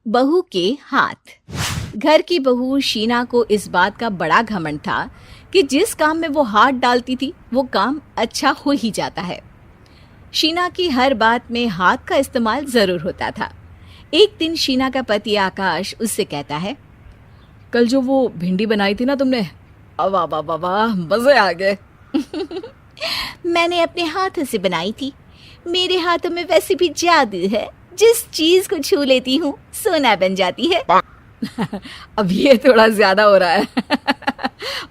बहू के हाथ। घर की बहू शीना को इस बात का बड़ा घमंड था कि जिस काम में वो हाथ डालती थी वो काम अच्छा हो ही जाता है। शीना की हर बात में हाथ का इस्तेमाल जरूर होता था। एक दिन शीना का पति आकाश उससे कहता है, कल जो वो भिंडी बनाई थी ना तुमने, वाह वाह वाह वाह, मजे आ गए। मैंने अपने हाथों से बनाई थी। मेरे हाथों में वैसे भी जादू है, जिस चीज को छू लेती हूँ सोना बन जाती है। अब ये थोड़ा ज्यादा हो रहा है।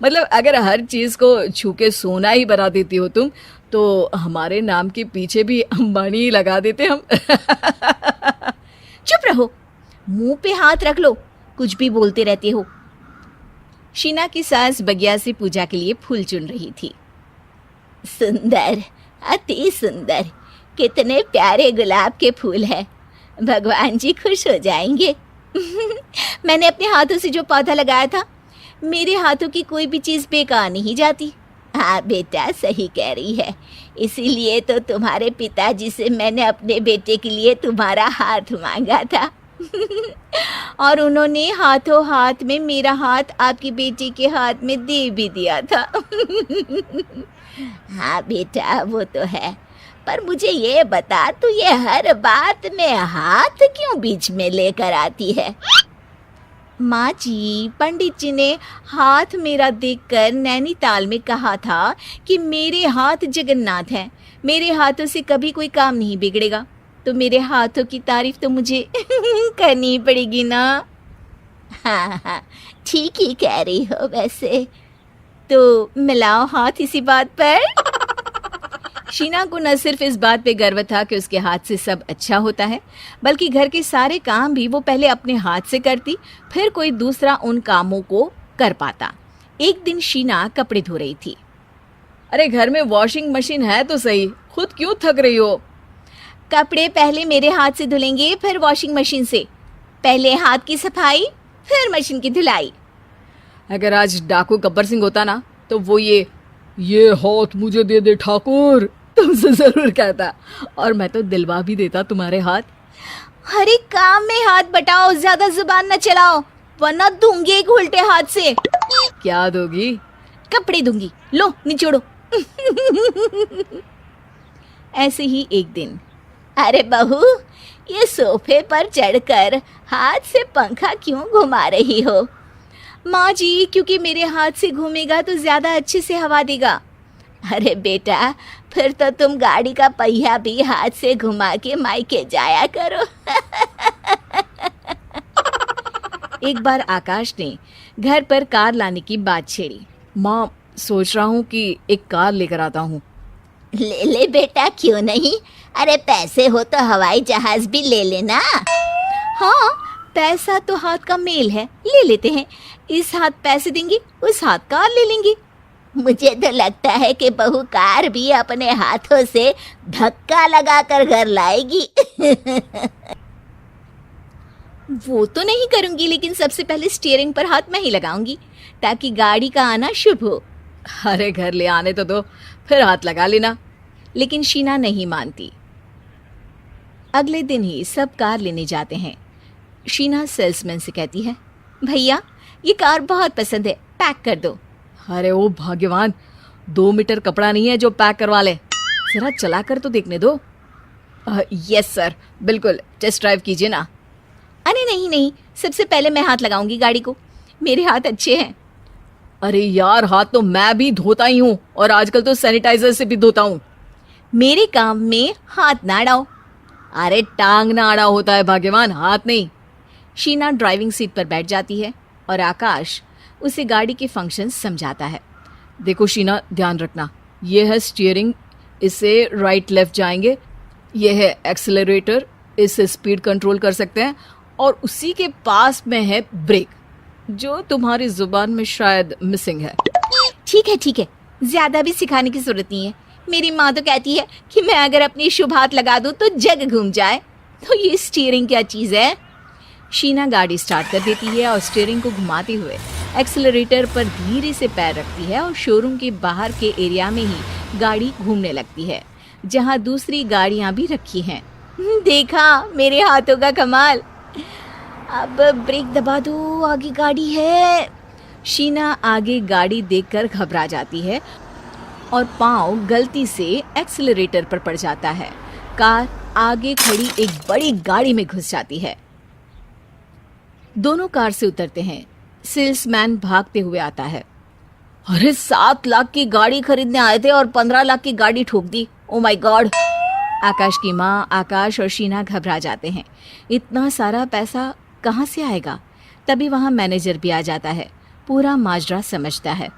मतलब अगर हर चीज को छू के सोना ही बना देती हो तुम, तो हमारे नाम के पीछे भी अंबानी ही लगा देते हम। चुप रहो, मुंह पे हाथ रख लो, कुछ भी बोलते रहते हो। शीना की सास बगिया से पूजा के लिए फूल चुन रही थी। सुंदर, अति सुंदर, कितने प्यारे गुलाब के फूल हैं। भगवान जी खुश हो जाएंगे। मैंने अपने हाथों से जो पौधा लगाया था, मेरे हाथों की कोई भी चीज़ बेकार नहीं जाती। हाँ बेटा, सही कह रही है। इसीलिए तो तुम्हारे पिताजी से मैंने अपने बेटे के लिए तुम्हारा हाथ मांगा था। और उन्होंने हाथों हाथ में मेरा हाथ आपकी बेटी के हाथ में दे भी दिया था। हाँ बेटा, वो तो है, पर मुझे ये बता, तू ये हर बात में हाथ क्यों बीच में लेकर आती है? माँ जी, पंडित जी ने हाथ मेरा देखकर नैनीताल में कहा था कि मेरे हाथ जगन्नाथ हैं, मेरे हाथों से कभी कोई काम नहीं बिगड़ेगा। तो मेरे हाथों की तारीफ तो मुझे करनी पड़ेगी ना। हाँ हाँ, ठीक ही कह रही हो वैसे। तो मिलाओ हाथ इसी बात पर। शीना को न सिर्फ इस बात पे गर्व था कि उसके हाथ से सब अच्छा होता है, बल्कि घर के सारे काम भी वो पहले अपने हाथ से करती, फिर कोई दूसरा उन कामों को कर पाता। एक दिन शीना कपड़े धो रही थी। अरे घर में वॉशिंग मशीन है तो सही, खुद क्यों थक रही हो? कपड़े पहले मेरे हाथ से धुलेंगे, फिर वॉशिंग मशीन से। पहले हाथ की सफाई, फिर मशीन की धुलाई। अगर आज डाकू गब्बर सिंह होता ना, तो वो ये हाथ मुझे दे दे ठाकुर, तुमसे जरूर कहता, और मैं तो दिलवा भी देता तुम्हारे हाथ। हर एक काम में हाथ बटाओ, ज्यादा जुबान न चलाओ, वरना दूंगी एक उल्टे हाथ से। क्या दोगी? कपड़े दूंगी, लो निचोड़ो। ऐसे ही एक दिन, अरे बहू, ये सोफे पर चढ़कर हाथ से पंखा क्यों घुमा रही हो? माँ जी, क्योंकि मेरे हाथ से घूमेगा तो ज्यादा अच्छे से हवा देगा। अरे बेटा, फिर तो तुम गाड़ी का पहिया भी हाथ से घुमा के मायके जाया करो। एक बार आकाश ने घर पर कार लाने की बात छेड़ी। माँ, सोच रहा हूँ कि एक कार लेकर आता हूँ। ले ले बेटा, क्यों नहीं? अरे पैसे हो तो हवाई जहाज भी ले लेना। हाँ, पैसा तो हाथ का मेल है, ले लेते हैं। इस हाथ पैसे देंगी, उस हाथ कार ले लेंगी। मुझे तो लगता है कि बहू कार भी अपने हाथों से धक्का लगाकर घर लाएगी। वो तो नहीं करूंगी, लेकिन सबसे पहले स्टीयरिंग पर हाथ मैं ही लगाऊंगी, ताकि गाड़ी का आना शुभ हो। अरे घर ले आने तो दो, फिर हाथ लगा लेना। लेकिन शीना नहीं मानती। अगले दिन ही सब कार लेने जाते हैं। शीना सेल्समैन से कहती है, भैया ये कार बहुत पसंद है, पैक कर दो। अरे ओ भाग्यवान, 2 मीटर कपड़ा नहीं है जो पैक करवा ले, जरा चला कर तो देखने दो। यस सर, बिल्कुल, टेस्ट ड्राइव कीजिए ना। अरे नहीं नहीं, सबसे पहले मैं हाथ लगाऊंगी गाड़ी को, मेरे हाथ अच्छे हैं। अरे यार, हाथ तो मैं भी धोता ही हूँ, और आजकल तो सैनिटाइजर से भी धोता हूँ। मेरे काम में हाथ ना अड़ाओ। अरे टांग ना अड़ा होता है भाग्यवान, हाथ नहीं। शीना ड्राइविंग सीट पर बैठ जाती है और आकाश उसे गाड़ी के फंक्शन समझाता है। देखो शीना, ध्यान रखना, ये है स्टीयरिंग, इससे राइट लेफ्ट जाएंगे। ये है एक्सेलरेटर, इससे स्पीड कंट्रोल कर सकते हैं, और उसी के पास में है ब्रेक, जो तुम्हारी जुबान में शायद मिसिंग है। ठीक है, ज्यादा भी सिखाने की जरूरत नहीं है। मेरी माँ तो कहती है कि मैं अगर अपनी शुभ हाथ लगा दूं तो जग घूम जाए। तो ये स्टीयरिंग क्या चीज़ है? शीना गाड़ी स्टार्ट कर देती है और स्टीयरिंग को घुमाते हुए एक्सेलरेटर पर धीरे से पैर रखती है, और शोरूम के बाहर के एरिया में ही गाड़ी घूमने लगती है, जहाँ दूसरी गाड़ियाँ भी रखी हैं। देखा मेरे हाथों का कमाल। अब ब्रेक दबा दो, आगे गाड़ी है। शीना आगे गाड़ी देखकर घबरा जाती है और पाँव गलती से एक्सीलरेटर पर पड़ जाता है। कार आगे खड़ी एक बड़ी गाड़ी में घुस जाती है। दोनों कार से उतरते हैं। सेल्समैन भागते हुए आता है। अरे 7 लाख की गाड़ी खरीदने आए थे और 15 लाख की गाड़ी ठोक दी। Oh my God. आकाश की माँ, आकाश और शीना घबरा जाते हैं। इतना सारा पैसा कहाँ से आएगा? तभी वहाँ मैनेजर भी आ जाता है। पूरा माजरा समझता है।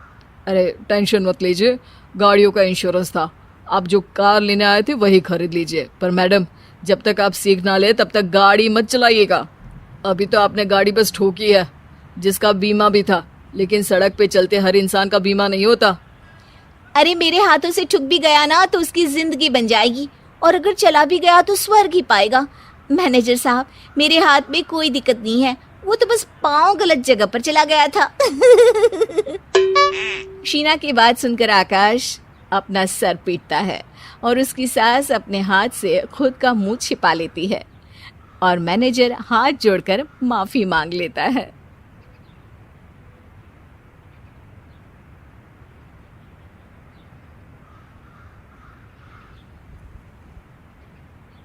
अरे टेंशन मत लीजिए, गाड़ियों का इंश्योरेंस था। आप जो कार लेने आए थे वही खरीद लीजिए। पर मैडम, जब तक आप सीख ना ले तब तक गाड़ी मत चलाइएगा। अभी तो आपने गाड़ी बस ठोकी है, जिसका बीमा भी था, लेकिन सड़क पे चलते हर इंसान का बीमा नहीं होता। अरे मेरे हाथों से ठुक भी गया ना तो उसकी जिंदगी बन जाएगी, और अगर चला भी गया तो स्वर्ग ही पाएगा। मैनेजर साहब, मेरे हाथ में कोई दिक्कत नहीं है, वो तो बस पाँव गलत जगह पर चला गया था। शीना की बात सुनकर आकाश अपना सर पीटता है और उसकी सास अपने हाथ से खुद का मुंह छिपा लेती है और मैनेजर हाथ जोड़कर माफी मांग लेता है।